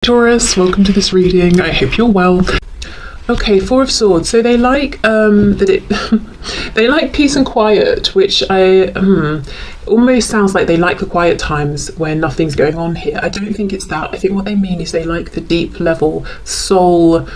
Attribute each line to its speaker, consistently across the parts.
Speaker 1: Taurus, welcome to this reading. I hope you're well. Okay, Four of Swords. So they like they like peace and quiet, which almost sounds like they like the quiet times when nothing's going on here. I don't think it's that. I think what they mean is they like the deep level soul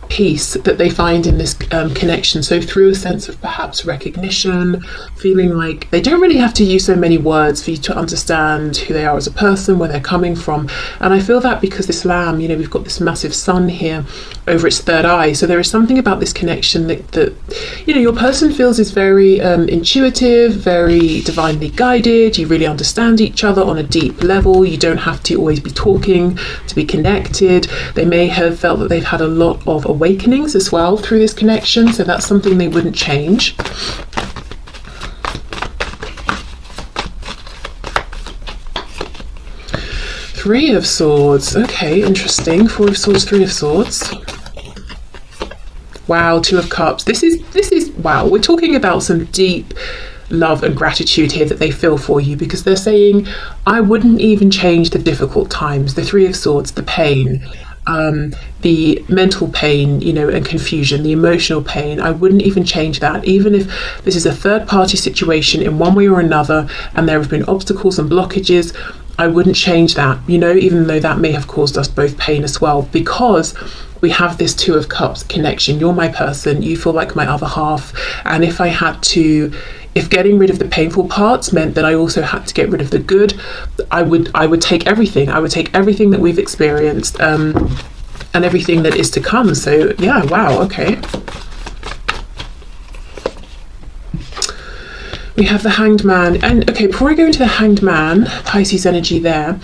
Speaker 1: peace that they find in this connection. So through a sense of perhaps recognition, feeling like they don't really have to use so many words for you to understand who they are as a person, where they're coming from. And I feel that because this lamb, we've got this massive sun here over its third eye. So there is something about this connection that your person feels is very intuitive, very divinely guided. You really understand each other on a deep level. You don't have to always be talking to be connected. They may have felt that they've had a lot of awakenings as well through this connection, so that's something they wouldn't change. Three of Swords. Okay, interesting. Four of Swords, Three of Swords. Wow, Two of Cups. This is wow, we're talking about some deep love and gratitude here that they feel for you, because they're saying, I wouldn't even change the difficult times, the Three of Swords, the pain, the mental pain, and confusion, the emotional pain. I wouldn't even change that. Even if this is a third party situation in one way or another, and there have been obstacles and blockages, I wouldn't change that, even though that may have caused us both pain as well, because we have this Two of Cups connection. You're my person, you feel like my other half. And if getting rid of the painful parts meant that I also had to get rid of the good, I would take everything. I would take everything that we've experienced and everything that is to come. So yeah, wow, okay. We have the Hanged Man. And okay, before I go into the Hanged Man, Pisces energy there,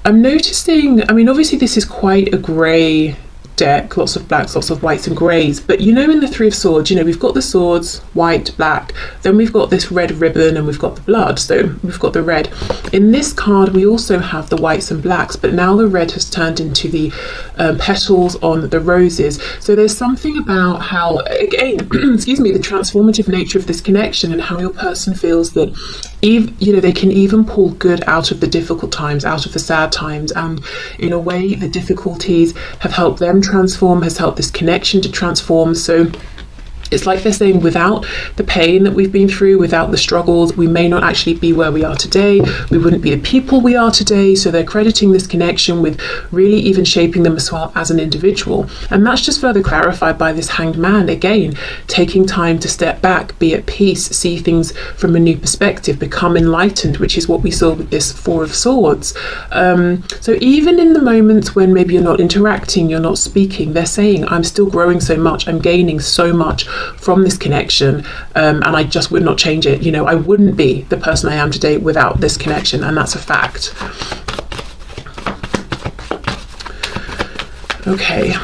Speaker 1: I'm noticing, obviously this is quite a grey deck, lots of blacks, lots of whites and greys, but in the Three of Swords, we've got the swords, white, black, then we've got this red ribbon and we've got the blood, so we've got the red. In this card we also have the whites and blacks, but now the red has turned into the petals on the roses. So there's something about how, again, excuse me, the transformative nature of this connection, and how your person feels that they can even pull good out of the difficult times, out of the sad times, and in a way the difficulties have helped them transform, has helped this connection to transform. So it's like they're saying, without the pain that we've been through, without the struggles, we may not actually be where we are today. We wouldn't be the people we are today. So they're crediting this connection with really even shaping them as well as an individual. And that's just further clarified by this Hanged Man, again, taking time to step back, be at peace, see things from a new perspective, become enlightened, which is what we saw with this Four of Swords. So even in the moments when maybe you're not interacting, you're not speaking, they're saying, I'm still growing so much, I'm gaining so much from this connection, and I just would not change it. I wouldn't be the person I am today without this connection, and that's a fact. Okay.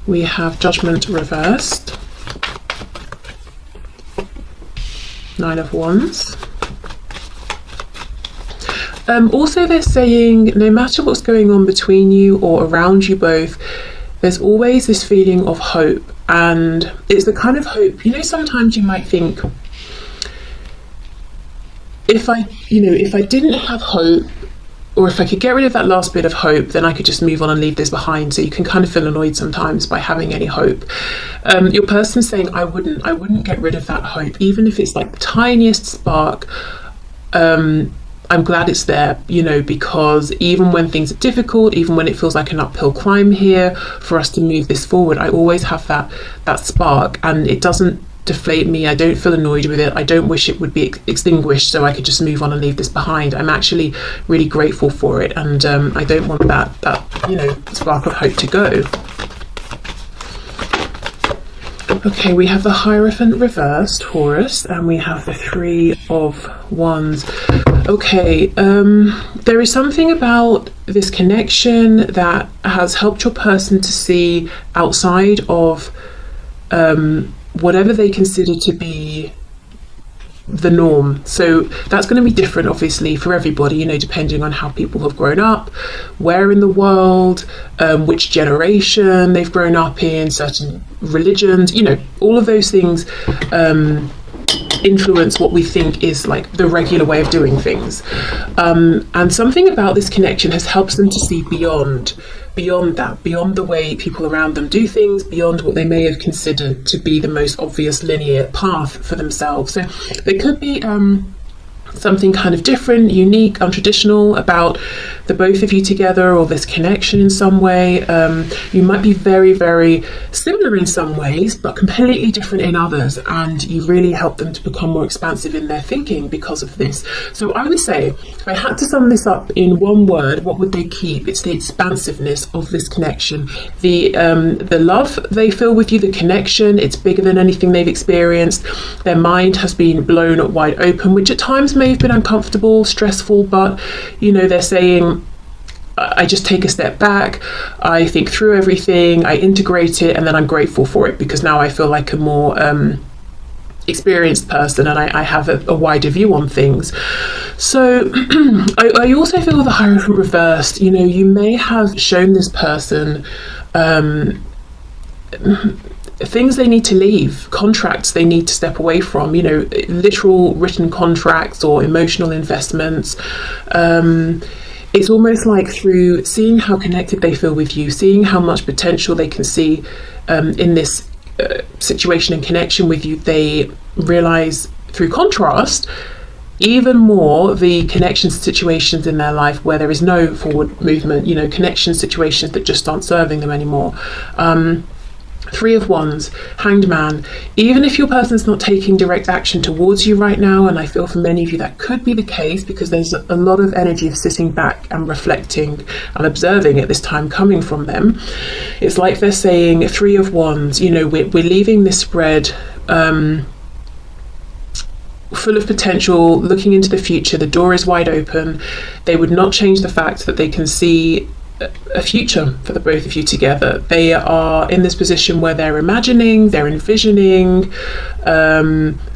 Speaker 1: We have Judgment reversed. Nine of Wands. Also, they're saying no matter what's going on between you or around you both, there's always this feeling of hope. And it's the kind of hope, sometimes you might think, if I didn't have hope, or if I could get rid of that last bit of hope, then I could just move on and leave this behind. So you can kind of feel annoyed sometimes by having any hope. Your person's saying, I wouldn't get rid of that hope, even if it's like the tiniest spark. I'm glad it's there, because even when things are difficult, even when it feels like an uphill climb here for us to move this forward, I always have that spark, and it doesn't deflate me. I don't feel annoyed with it. I don't wish it would be extinguished so I could just move on and leave this behind. I'm actually really grateful for it, and I don't want that spark of hope to go. Okay, we have the Hierophant reversed, Taurus, and we have the Three of Wands. Okay, there is something about this connection that has helped your person to see outside of whatever they consider to be the norm. So that's going to be different, obviously, for everybody, depending on how people have grown up, where in the world, which generation they've grown up in, certain religions, all of those things influence what we think is like the regular way of doing things. And something about this connection has helped them to see beyond that, beyond the way people around them do things, beyond what they may have considered to be the most obvious linear path for themselves. So there could be something kind of different, unique, untraditional about the both of you together, or this connection in some way. You might be very, very similar in some ways, but completely different in others, and you really help them to become more expansive in their thinking because of this. So I would say, if I had to sum this up in one word, what would they keep? It's the expansiveness of this connection, the love they feel with you, the connection. It's bigger than anything they've experienced. Their mind has been blown wide open, which at times may have been uncomfortable, stressful, but you know, they're saying, I just take a step back, I think through everything, I integrate it, and then I'm grateful for it because now I feel like a more experienced person, and I have a wider view on things. So I also feel with the Hierophant reversed, you know, you may have shown this person things they need to leave, contracts they need to step away from, you know, literal written contracts or emotional investments. It's almost like through seeing how connected they feel with you, seeing how much potential they can see in this situation and connection with you, they realize through contrast even more the connection situations in their life where there is no forward movement, you know, connection situations that just aren't serving them anymore. Three of Wands, Hanged Man. Even if your person's not taking direct action towards you right now, and I feel for many of you that could be the case because there's a lot of energy of sitting back and reflecting and observing at this time coming from them. It's like they're saying, Three of Wands, you know, we're leaving this spread full of potential, looking into the future. The door is wide open. They would not change the fact that they can see a future for the both of you together. They are in this position where they're imagining, they're envisioning,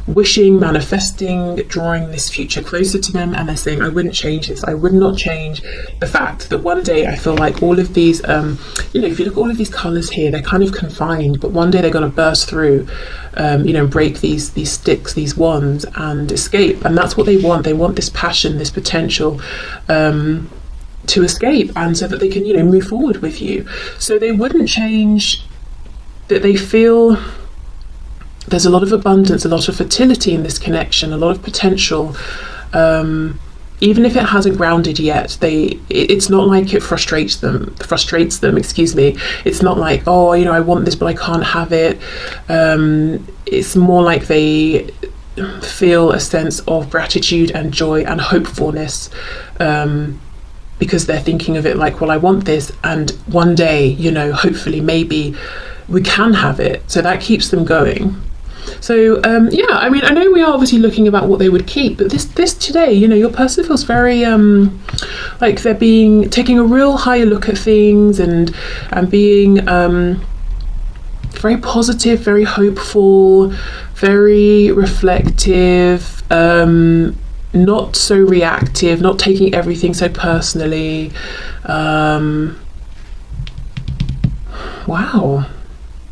Speaker 1: wishing, manifesting, drawing this future closer to them, and they're saying, I wouldn't change this. I would not change the fact that one day I feel like all of these, you know, if you look at all of these colours here, they're kind of confined, but one day they're going to burst through, you know, break these sticks, these wands, and escape. And that's what they want. They want this passion, this potential, to escape, and so that they can, you know, move forward with you. So they wouldn't change that. They feel there's a lot of abundance, a lot of fertility in this connection, a lot of potential, even if it hasn't grounded yet. It's not like it frustrates them, excuse me. It's not like, oh, you know, I want this but I can't have it. It's more like they feel a sense of gratitude and joy and hopefulness, because they're thinking of it like, well, I want this, and one day, you know, hopefully maybe we can have it. So that keeps them going. So yeah, I mean, I know we are obviously looking about what they would keep, but this today, you know, your person feels very like they're taking a real higher look at things, and being very positive, very hopeful, very reflective, not so reactive, not taking everything so personally. Wow.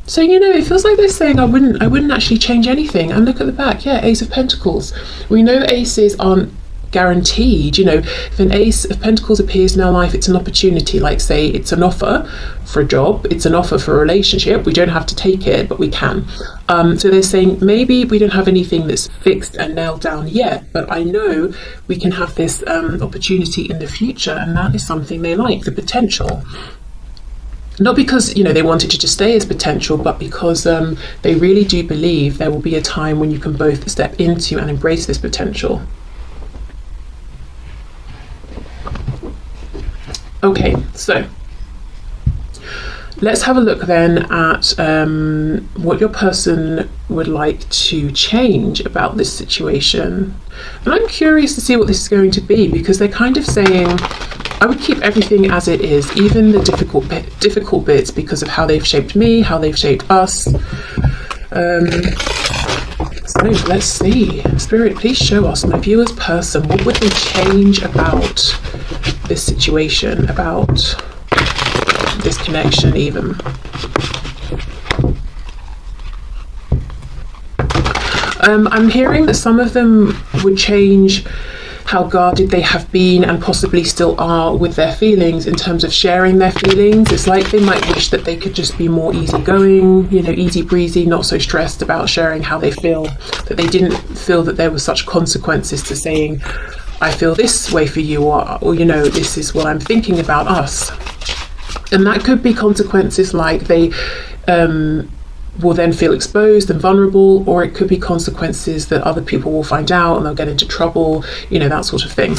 Speaker 1: So, you know, it feels like they're saying, I wouldn't actually change anything. And look at the back, yeah, Ace of Pentacles. We know aces aren't guaranteed. You know, if an Ace of Pentacles appears in our life, it's an opportunity. Like, say it's an offer for a job, it's an offer for a relationship. We don't have to take it, but we can. So they're saying, maybe we don't have anything that's fixed and nailed down yet, but I know we can have this opportunity in the future, and that is something they like, the potential. Not because, you know, they want it to just stay as potential, but because they really do believe there will be a time when you can both step into and embrace this potential. Okay, so let's have a look then at what your person would like to change about this situation. And I'm curious to see what this is going to be, because they're kind of saying, I would keep everything as it is, even the difficult bits, because of how they've shaped me, how they've shaped us. So let's see. Spirit, please show us, my viewer's person, what would they change about this situation, about this connection even. I'm hearing that some of them would change how guarded they have been and possibly still are with their feelings in terms of sharing their feelings. It's like they might wish that they could just be more easygoing, you know, easy breezy, not so stressed about sharing how they feel, that they didn't feel that there were such consequences to saying, I feel this way for you, or you know, this is what I'm thinking about us. And that could be consequences like they will then feel exposed and vulnerable, or it could be consequences that other people will find out and they'll get into trouble, you know, that sort of thing.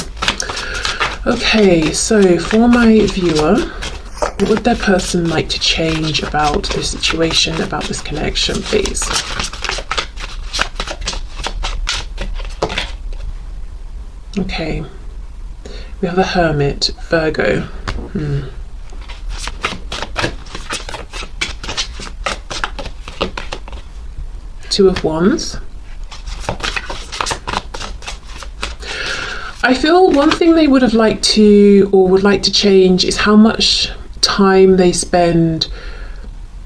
Speaker 1: Okay, so for my viewer, what would their person like to change about this situation, about this connection, please? Okay, we have the Hermit, Virgo. Two of Wands. I feel one thing they would have liked to, or would like to change, is how much time they spend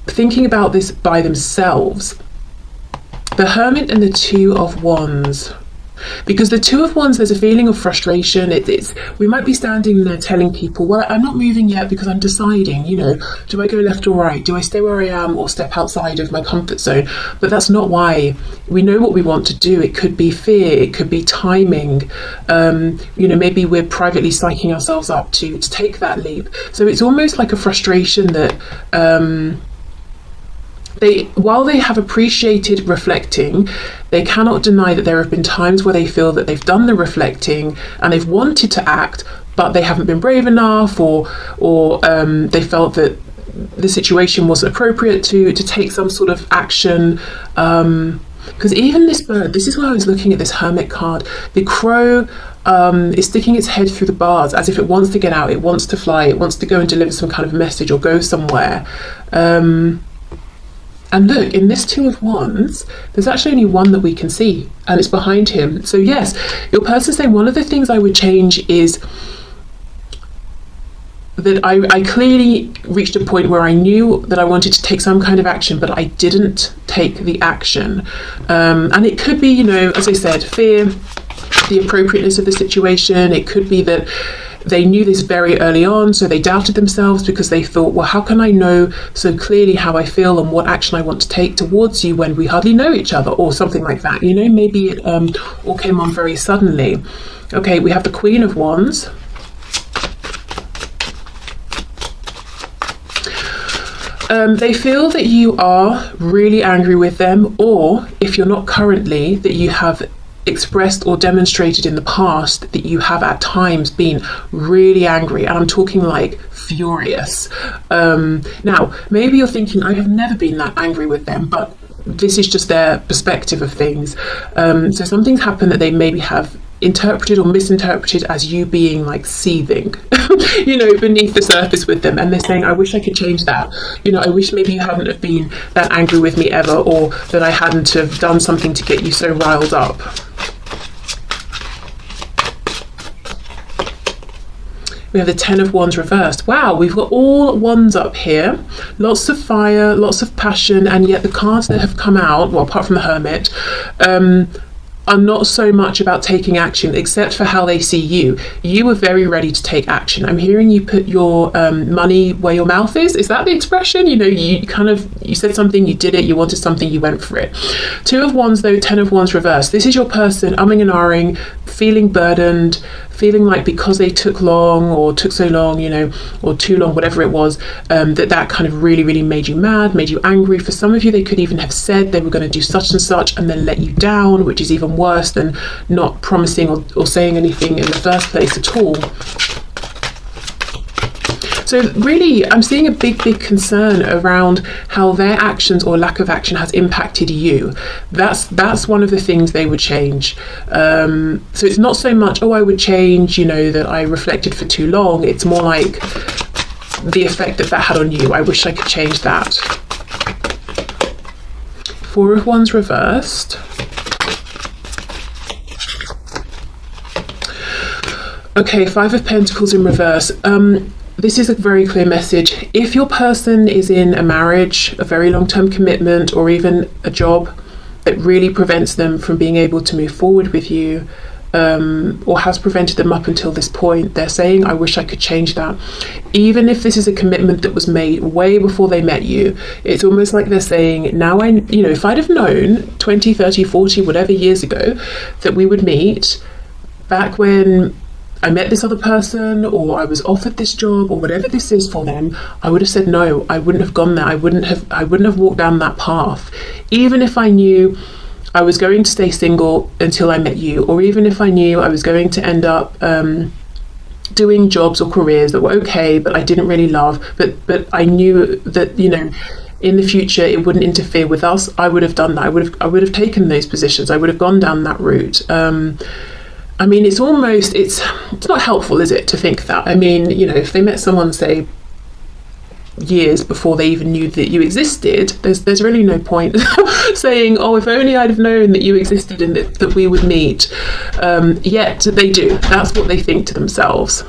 Speaker 1: thinking about this by themselves. The Hermit and the Two of Wands. Because the Two of Wands, there's a feeling of frustration. We might be standing there telling people, well, I'm not moving yet because I'm deciding, you know, do I go left or right? Do I stay where I am or step outside of my comfort zone? But that's not why. We know what we want to do. It could be fear, it could be timing. You know, maybe we're privately psyching ourselves up to take that leap. So it's almost like a frustration that while they have appreciated reflecting, they cannot deny that there have been times where they feel that they've done the reflecting and they've wanted to act, but they haven't been brave enough, or they felt that the situation was appropriate to take some sort of action. Because even this bird, this is why I was looking at this Hermit card. The crow is sticking its head through the bars as if it wants to get out, it wants to fly, it wants to go and deliver some kind of message or go somewhere. And look, in this Two of Wands, there's actually only one that we can see, and it's behind him. So yes, your person's saying one of the things I would change is that I clearly reached a point where I knew that I wanted to take some kind of action, but I didn't take the action. And it could be, you know, as I said, fear, the appropriateness of the situation. It could be that they knew this very early on, so they doubted themselves because they thought, well, how can I know so clearly how I feel and what action I want to take towards you when we hardly know each other, or something like that. You know, maybe it all came on very suddenly. Okay, we have the Queen of Wands. They feel that you are really angry with them, or if you're not currently, that you have expressed or demonstrated in the past that you have at times been really angry, and I'm talking like furious. Now, maybe you're thinking, I have never been that angry with them, but this is just their perspective of things. So something's happened that they maybe have interpreted or misinterpreted as you being like seething, you know, beneath the surface with them, and they're saying, I wish I could change that. You know, I wish maybe you hadn't have been that angry with me ever, or that I hadn't have done something to get you so riled up. We have the Ten of Wands reversed. Wow, we've got all wands up here. Lots of fire, lots of passion, and yet the cards that have come out, well, apart from the Hermit, are not so much about taking action, except for how they see you. You were very ready to take action. I'm hearing you put your money where your mouth is. Is that the expression? You know, you said something, you did it, you wanted something, you went for it. Two of Wands though, Ten of Wands reversed. This is your person umming and ahhing, feeling burdened, feeling like because they took long, or took so long, you know, or too long, whatever it was, that kind of really, really made you mad, made you angry. For some of you, they could even have said they were going to do such and such and then let you down, which is even worse than not promising or saying anything in the first place at all. So really, I'm seeing a big concern around how their actions or lack of action has impacted you. That's one of the things they would change. So it's not so much, oh, I would change, you know, that I reflected for too long. It's more like the effect that had on you. I wish I could change that. Four of Wands reversed. Okay, Five of Pentacles in reverse. This is a very clear message. If your person is in a marriage, a very long-term commitment, or even a job, that really prevents them from being able to move forward with you, or has prevented them up until this point. They're saying, I wish I could change that. Even if this is a commitment that was made way before they met you, it's almost like they're saying, now if I'd have known 20, 30, 40, whatever years ago that we would meet, back when I met this other person, or I was offered this job, or whatever this is for them, I would have said no. I wouldn't have gone there. I wouldn't have walked down that path. Even if I knew I was going to stay single until I met you, or even if I knew I was going to end up doing jobs or careers that were okay, but I didn't really love, but I knew that, in the future it wouldn't interfere with us, I would have done that. I would have taken those positions. I would have gone down that route. It's not helpful, is it, to think that? If they met someone, say, years before they even knew that you existed, there's really no point saying, oh, if only I'd have known that you existed and that we would meet. Yet they do. That's what they think to themselves.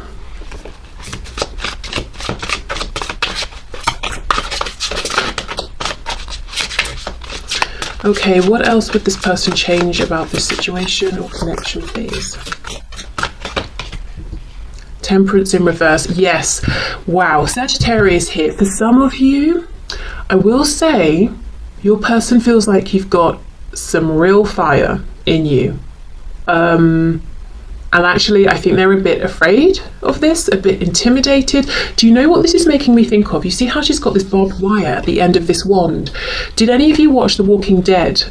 Speaker 1: Okay, what else would this person change about this situation or connection, please? Temperance in reverse. Yes. Wow. Sagittarius here. For some of you, I will say your person feels like you've got some real fire in you. And actually, I think they're a bit afraid of this, a bit intimidated. Do you know what this is making me think of? You see how she's got this barbed wire at the end of this wand? Did any of you watch The Walking Dead?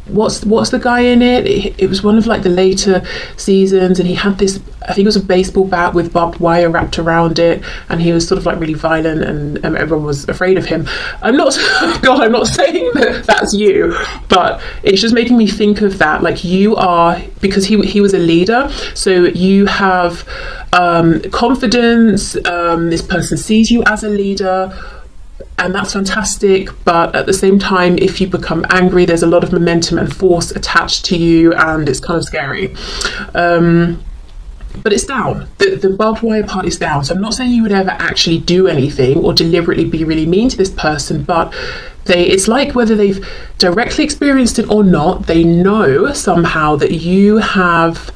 Speaker 1: What's the guy in it? It was one of like the later seasons, and he had this, I think it was a baseball bat with barbed wire wrapped around it, and he was sort of like really violent, and everyone was afraid of him. I'm not saying that that's you, but it's just making me think of that. Like, you are, because he was a leader, so you have confidence. This person sees you as a leader, and that's fantastic, but at the same time, if you become angry, there's a lot of momentum and force attached to you, and it's kind of scary. But it's down. The barbed wire part is down. So I'm not saying you would ever actually do anything or deliberately be really mean to this person, but it's like, whether they've directly experienced it or not, they know somehow that you have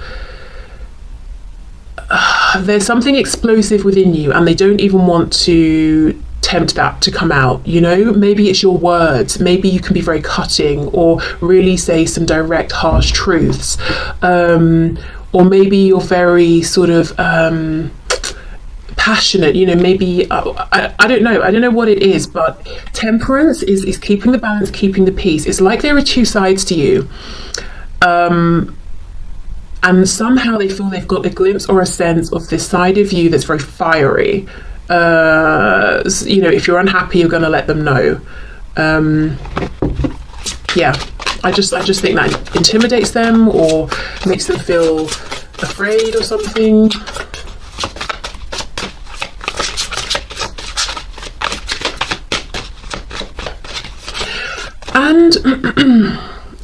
Speaker 1: there's something explosive within you, and they don't even want to tempt that to come out. Maybe it's your words, maybe you can be very cutting or really say some direct harsh truths, or maybe you're very sort of passionate, maybe I don't know what it is, but temperance is keeping the balance, keeping the peace. It's like there are two sides to you, and somehow they feel they've got a glimpse or a sense of this side of you that's very fiery. If you're unhappy, you're going to let them know. I just think that intimidates them or makes them feel afraid or something. And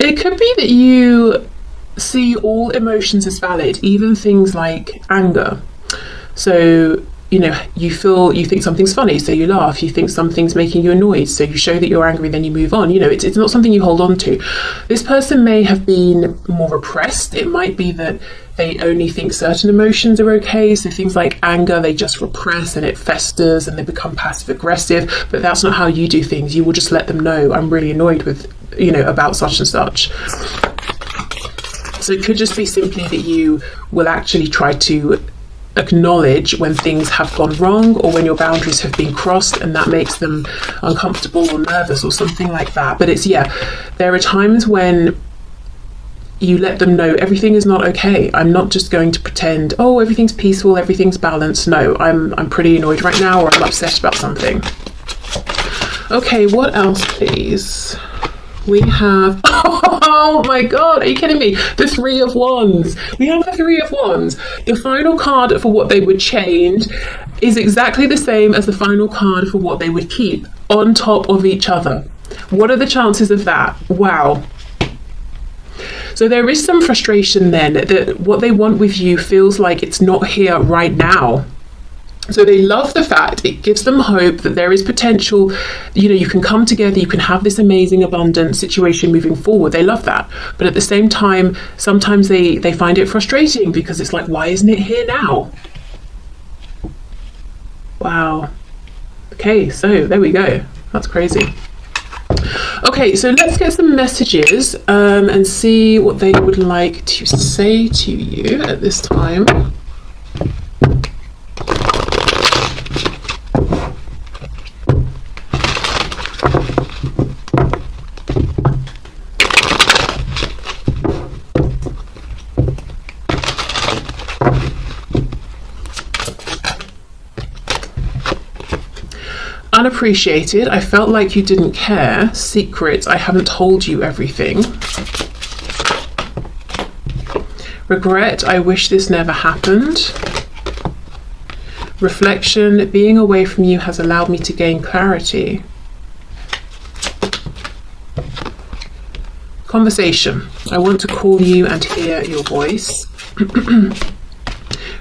Speaker 1: it could be that you see all emotions as valid, even things like anger. So you think something's funny, so you laugh. You think something's making you annoyed, so you show that you're angry, then you move on. It's not something you hold on to. This person may have been more repressed. It might be that they only think certain emotions are okay, so things like anger, they just repress and it festers and they become passive aggressive. But that's not how you do things. You will just let them know, I'm really annoyed with, about such and such. So it could just be simply that you will actually try to acknowledge when things have gone wrong or when your boundaries have been crossed, and that makes them uncomfortable or nervous or something like that. But there are times when you let them know everything is not okay. I'm not just going to pretend, oh, everything's peaceful, everything's balanced. No, I'm pretty annoyed right now, or I'm upset about something. Okay, what else, please? We have, oh my God, are you kidding me? The Three of Wands. We have the Three of Wands. The final card for what they would change is exactly the same as the final card for what they would keep, on top of each other. What are the chances of that? Wow. So there is some frustration then that what they want with you feels like it's not here right now. So they love the fact it gives them hope that there is potential, you can come together, you can have this amazing abundant situation moving forward. They love that. But at the same time, sometimes they find it frustrating because it's like, why isn't it here now? Wow. Okay, so there we go. That's crazy. Okay, so let's get some messages and see what they would like to say to you at this time. Unappreciated, I felt like you didn't care. Secret, I haven't told you everything. Regret, I wish this never happened. Reflection, being away from you has allowed me to gain clarity. Conversation, I want to call you and hear your voice.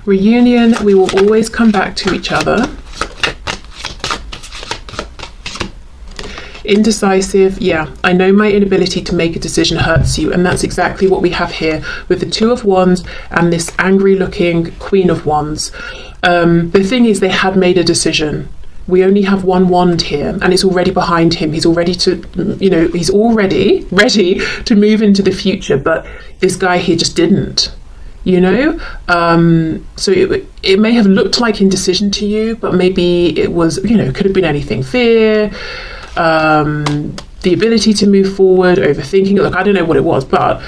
Speaker 1: Reunion, we will always come back to each other. Indecisive, yeah, I know my inability to make a decision hurts you, and that's exactly what we have here with the Two of Wands and this angry looking Queen of Wands. The thing is, they had made a decision. We only have one wand here, and it's already behind him. He's already he's already ready to move into the future, but this guy here just didn't. So it may have looked like indecision to you, but maybe it was, could have been anything. Fear, the ability to move forward, overthinking. Look, I don't know what it was, but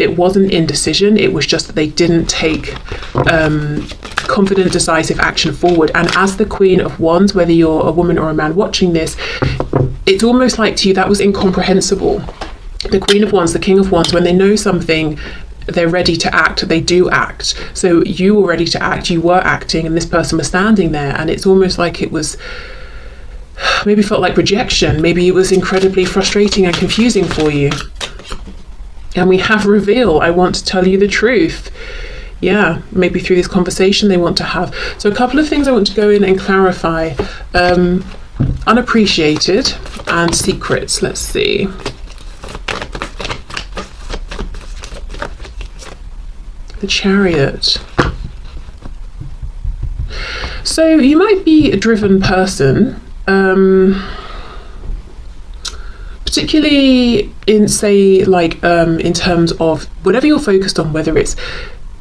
Speaker 1: it wasn't indecision. It was just that they didn't take confident, decisive action forward. And as the Queen of Wands, whether you're a woman or a man watching this, it's almost like to you that was incomprehensible. The Queen of Wands, the King of Wands, when they know something, they're ready to act, they do act. So you were ready to act, you were acting, and this person was standing there, and it's almost like it was, maybe felt like rejection, maybe it was incredibly frustrating and confusing for you. And we have reveal, I want to tell you the truth. Yeah, maybe through this conversation they want to have. So a couple of things I want to go in and clarify. Unappreciated and secrets, let's see. The Chariot. So you might be a driven person, particularly in, say, like in terms of whatever you're focused on, whether it's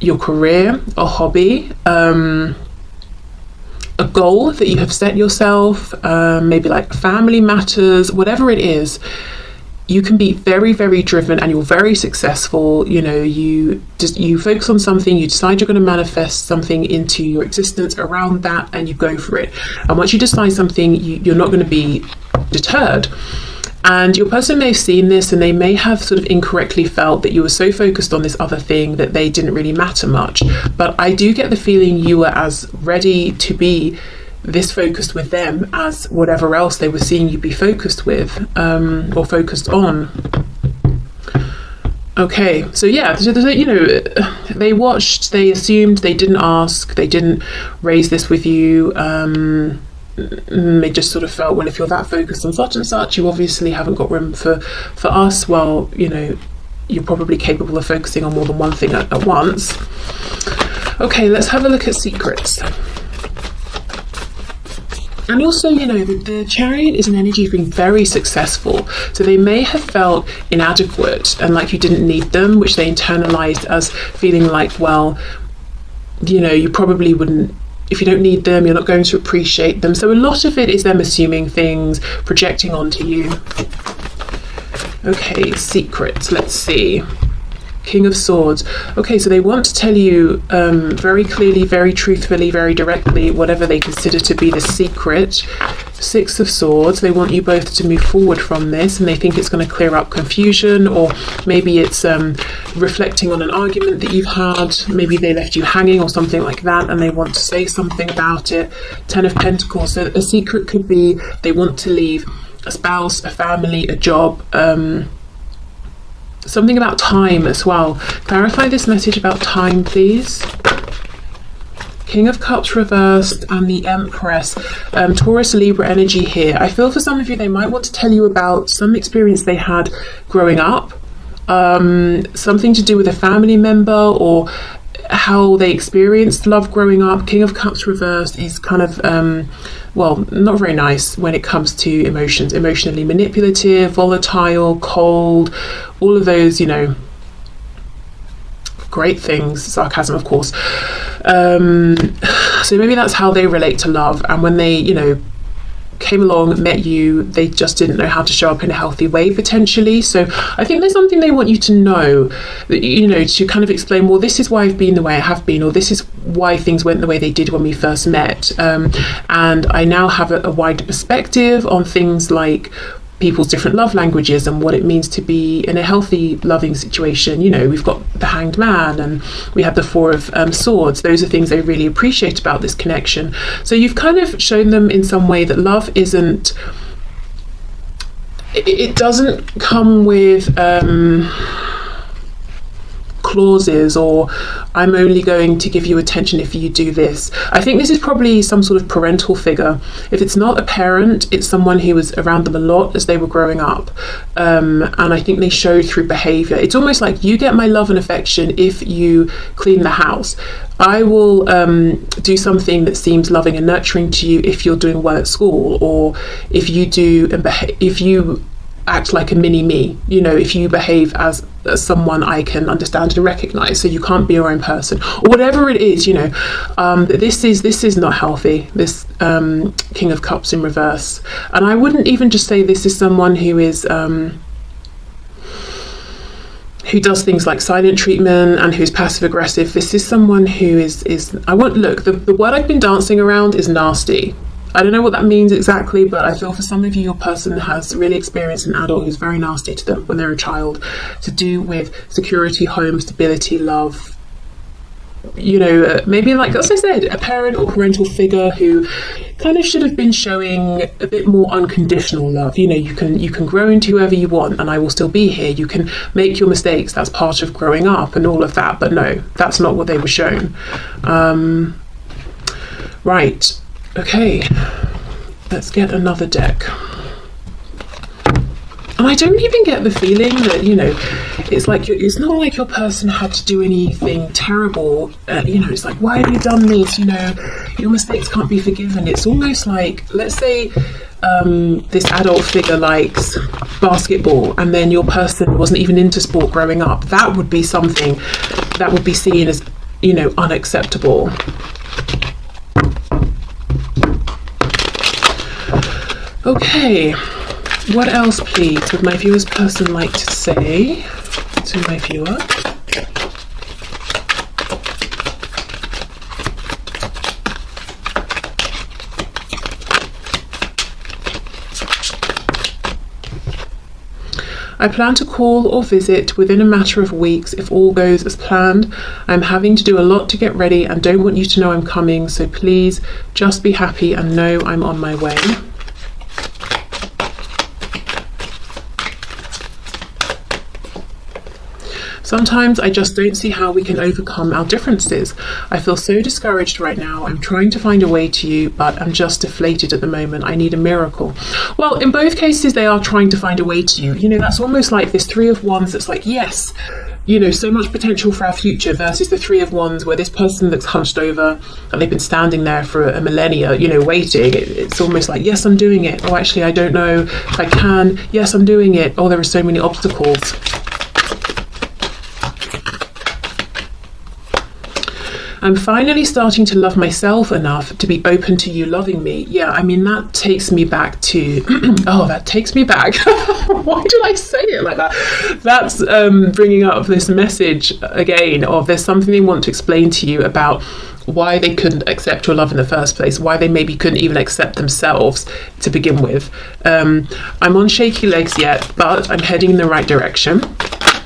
Speaker 1: your career, a hobby, a goal that you have set yourself, maybe like family matters, whatever it is. You can be very, very driven and you're very successful. You focus on something, you decide you're going to manifest something into your existence around that, and you go for it. And once you decide something, you're not going to be deterred. And your person may have seen this, and they may have sort of incorrectly felt that you were so focused on this other thing that they didn't really matter much. But I do get the feeling you were as ready to be this focused with them as whatever else they were seeing you be focused with, or focused on. Okay, so yeah, they watched, they assumed, they didn't ask, they didn't raise this with you. They just sort of felt, well, if you're that focused on such and such, you obviously haven't got room for us. Well, you're probably capable of focusing on more than one thing at once. Okay, let's have a look at secrets. And also, the Chariot is an energy of being very successful. So they may have felt inadequate and like you didn't need them, which they internalized as feeling like, well, you probably wouldn't, if you don't need them, you're not going to appreciate them. So a lot of it is them assuming things, projecting onto you. Okay, secrets, let's see. King of Swords. Okay, so they want to tell you very clearly, very truthfully, very directly, whatever they consider to be the secret. Six of Swords. They want you both to move forward from this, and they think it's going to clear up confusion, or maybe it's reflecting on an argument that you've had. Maybe they left you hanging or something like that, and they want to say something about it. Ten of Pentacles. So a secret could be they want to leave a spouse, a family, a job, something about time as well. Clarify this message about time, please. King of Cups reversed and the Empress. Taurus Libra energy here. I feel for some of you they might want to tell you about some experience they had growing up, something to do with a family member or how they experienced love growing up. King of Cups reversed is kind of well, not very nice when it comes to emotions. Emotionally manipulative, volatile, cold, all of those, you know, great things. Sarcasm, of course. So maybe that's how they relate to love, and when they, you know, came along, met you, they just didn't know how to show up in a healthy way, potentially. So I think there's something they want you to know, that, you know, to kind of explain, well, this is why I've been the way I have been, or this is why things went the way they did when we first met, and I now have a wider perspective on things like people's different love languages and what it means to be in a healthy, loving situation. You know, we've got the Hanged Man and we have the Four of Swords. Those are things they really appreciate about this connection. So you've kind of shown them in some way that love isn't, it doesn't come with clauses, or I'm only going to give you attention if you do this. I think this is probably some sort of parental figure. If it's not a parent, it's someone who was around them a lot as they were growing up, and I think they show through behavior. It's almost like, you get my love and affection if you clean the house. I will do something that seems loving and nurturing to you if you're doing well at school, or if you do and if you act like a mini me, you know, if you behave as someone I can understand and recognize, so you can't be your own person, or whatever it is, you know. This is not healthy, this King of Cups in reverse. And I wouldn't even just say this is someone who is who does things like silent treatment and who's passive aggressive. This is someone who is I won't look, the word I've been dancing around is nasty. I don't know what that means exactly, but I feel for some of you, your person has really experienced an adult who's very nasty to them when they're a child, to do with security, home, stability, love. You know, maybe, like, as I said, a parent or parental figure who kind of should have been showing a bit more unconditional love. You know, you can grow into whoever you want and I will still be here. You can make your mistakes. That's part of growing up and all of that. But no, that's not what they were shown. Right. Okay, let's get another deck. And I don't even get the feeling that, you know, it's like it's not like your person had to do anything terrible. You know, it's like, why have you done this? You know, your mistakes can't be forgiven. It's almost like, let's say this adult figure likes basketball and then your person wasn't even into sport growing up. That would be something that would be seen as, you know, unacceptable. Okay, what else, please, would my viewer's person like to say to my viewer? I plan to call or visit within a matter of weeks if all goes as planned. I'm having to do a lot to get ready and don't want you to know I'm coming, so please just be happy and know I'm on my way. Sometimes I just don't see how we can overcome our differences. I feel so discouraged right now. I'm trying to find a way to you, but I'm just deflated at the moment. I need a miracle. Well, in both cases, they are trying to find a way to you. You know, that's almost like this Three of Wands that's like, yes, you know, so much potential for our future, versus the Three of Wands where this person that's hunched over and they've been standing there for a millennia, you know, waiting. It's almost like, yes, I'm doing it. Oh, actually, I don't know if I can. Yes, I'm doing it. Oh, there are so many obstacles. I'm finally starting to love myself enough to be open to you loving me. Yeah, I mean, that takes me back to, oh, that takes me back. Why did I say it like that? That's bringing up this message again of there's something they want to explain to you about why they couldn't accept your love in the first place, why they maybe couldn't even accept themselves to begin with. I'm on shaky legs yet, but I'm heading in the right direction.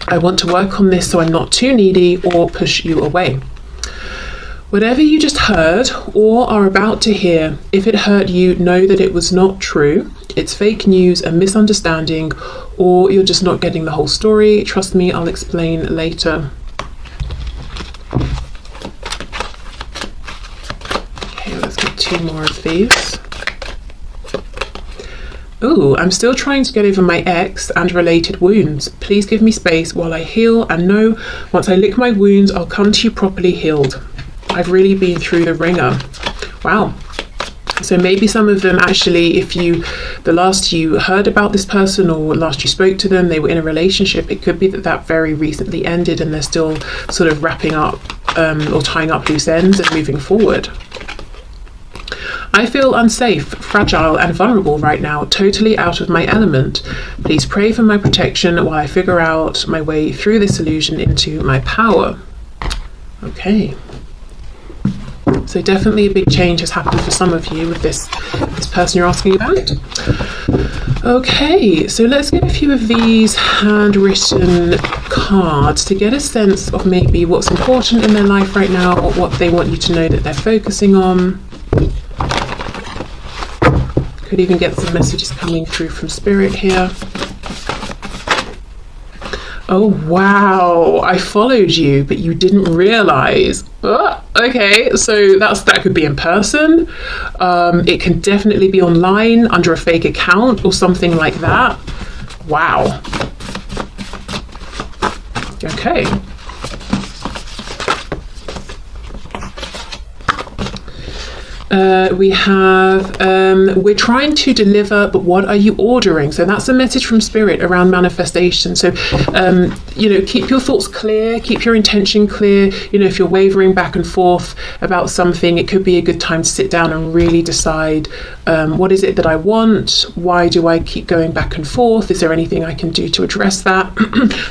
Speaker 1: I want to work on this so I'm not too needy or push you away. Whatever you just heard or are about to hear, if it hurt you, know that it was not true. It's fake news, a misunderstanding, or you're just not getting the whole story. Trust me, I'll explain later. Okay, let's get 2 more of these. Ooh, I'm still trying to get over my ex and related wounds. Please give me space while I heal, and know once I lick my wounds, I'll come to you properly healed. I've really been through the ringer. Wow. So maybe some of them actually, if the last you heard about this person or last you spoke to them, they were in a relationship, it could be that very recently ended and they're still sort of wrapping up or tying up loose ends and moving forward. I feel unsafe, fragile and vulnerable right now, totally out of my element. Please pray for my protection while I figure out my way through this illusion into my power. Okay. So definitely a big change has happened for some of you with this person you're asking about. Okay, so let's get a few of these handwritten cards to get a sense of maybe what's important in their life right now, or what they want you to know that they're focusing on. Could even get some messages coming through from Spirit here. Oh wow, I followed you, but you didn't realize. Okay, so that could be in person. It can definitely be online under a fake account or something like that. Wow. Okay. We have, we're trying to deliver, but what are you ordering? So that's a message from Spirit around manifestation. So, keep your thoughts clear, keep your intention clear. If you're wavering back and forth about something, it could be a good time to sit down and really decide, what is it that I want? Why do I keep going back and forth? Is there anything I can do to address that?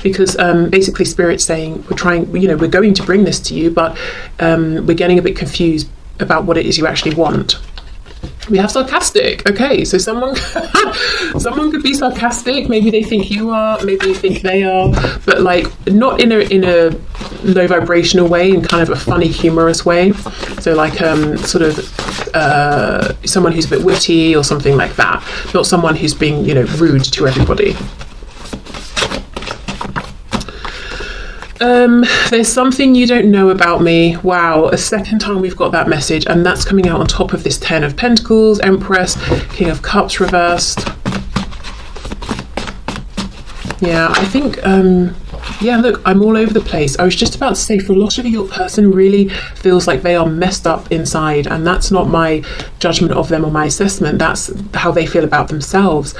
Speaker 1: Because basically Spirit's saying, we're going to bring this to you, but we're getting a bit confused about what it is you actually want. We have sarcastic. Okay, so someone could be sarcastic. Maybe they think you are, maybe you think they are, but like not in a low vibrational way, in kind of a funny, humorous way. So like sort of someone who's a bit witty or something like that. Not someone who's being rude to everybody. There's something you don't know about me. Wow, a second time we've got that message, and that's coming out on top of this 10 of Pentacles, Empress, King of Cups reversed. Yeah, I think, look, I'm all over the place. I was just about to say, for a lot of you, your person really feels like they are messed up inside, and that's not my judgment of them or my assessment. That's how they feel about themselves.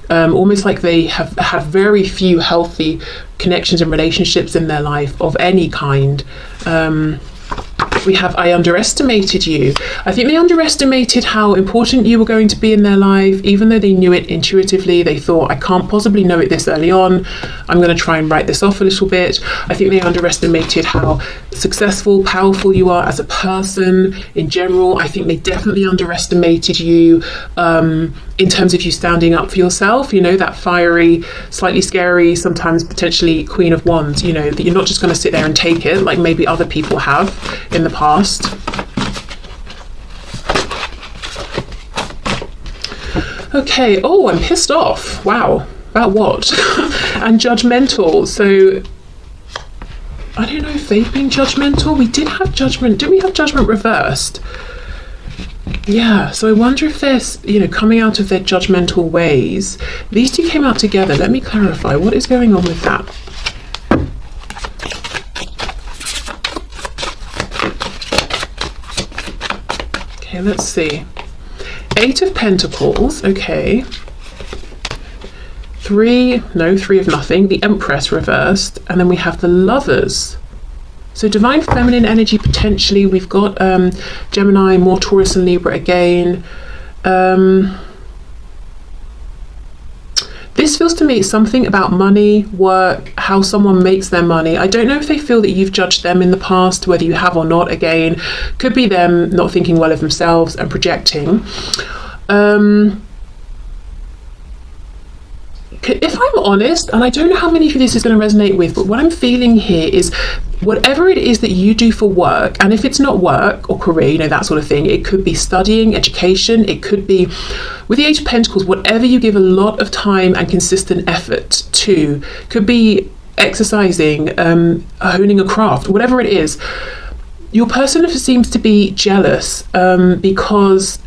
Speaker 1: Almost like they have had very few healthy connections and relationships in their life of any kind. We have, I underestimated you. I think they underestimated how important you were going to be in their life, even though they knew it intuitively. They thought, I can't possibly know it this early on. I'm going to try and write this off a little bit. I think they underestimated how successful, powerful you are as a person in general. I think they definitely underestimated you in terms of you standing up for yourself, that fiery, slightly scary, sometimes potentially Queen of Wands, that you're not just going to sit there and take it like maybe other people have in the past. Okay, oh, I'm pissed off. Wow, about what? And judgmental. So I don't know if they've been judgmental. We did have judgment. Did we have judgment reversed? Yeah, so I wonder if they're, coming out of their judgmental ways. These two came out together. Let me clarify. What is going on with that? Okay, let's see. 8 of Pentacles. Okay. 3 of nothing. The Empress reversed. And then we have the Lovers. So divine feminine energy potentially. We've got Gemini, more Taurus and Libra again. This feels to me something about money, work, how someone makes their money. I don't know if they feel that you've judged them in the past, whether you have or not. Again, could be them not thinking well of themselves and projecting. If I'm honest, and I don't know how many of you this is going to resonate with, but what I'm feeling here is whatever it is that you do for work, and if it's not work or career, that sort of thing, it could be studying, education, it could be, with the Age of Pentacles, whatever you give a lot of time and consistent effort to, could be exercising, honing a craft, whatever it is. your person seems to be jealous because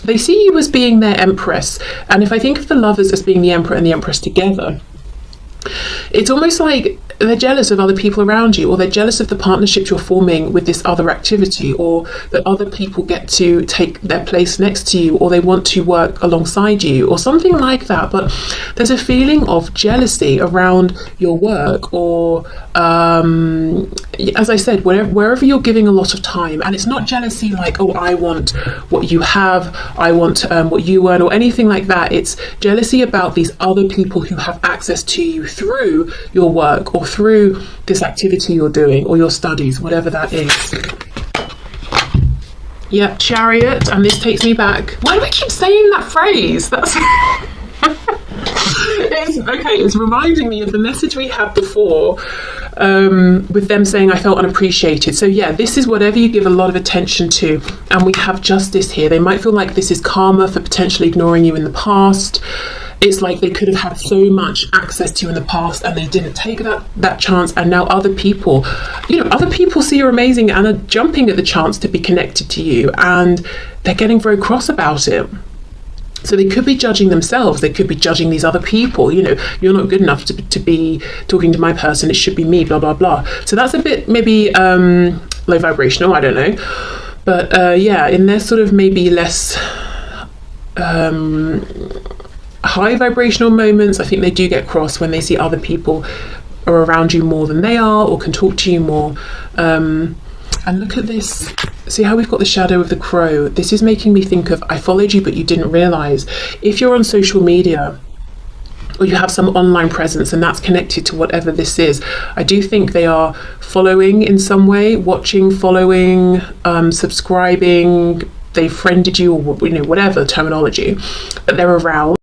Speaker 1: they see you as being their empress. And if I think of the lovers as being the emperor and the empress together, it's almost like they're jealous of other people around you, or they're jealous of the partnerships you're forming with this other activity, or that other people get to take their place next to you, or they want to work alongside you, or something like that. But there's a feeling of jealousy around your work, or as I said, wherever you're giving a lot of time. And it's not jealousy like, oh, I want what you have, I want what you earn, or anything like that. It's jealousy about these other people who have access to you through your work, or through this activity you're doing, or your studies, whatever that is. Yeah, Chariot, and this takes me back. Why do I keep saying that phrase? That's it's reminding me of the message we had before with them saying I felt unappreciated. So yeah, this is whatever you give a lot of attention to, and we have Justice here. They might feel like this is karma for potentially ignoring you in the past. It's like they could have had so much access to you in the past and they didn't take that chance, and now other people see you're amazing and are jumping at the chance to be connected to you, and they're getting very cross about it. So they could be judging themselves, they could be judging these other people, you're not good enough to be talking to my person, it should be me, blah, blah, blah. So that's a bit maybe low vibrational, I don't know. But yeah, in their sort of maybe less high vibrational moments, I think they do get cross when they see other people are around you more than they are, or can talk to you more. And look at this. See how we've got the shadow of the crow? This is making me think of, I followed you but you didn't realise. If you're on social media, or you have some online presence and that's connected to whatever this is, I do think they are following in some way, watching, following, subscribing, they friended you, or whatever terminology, but they're around.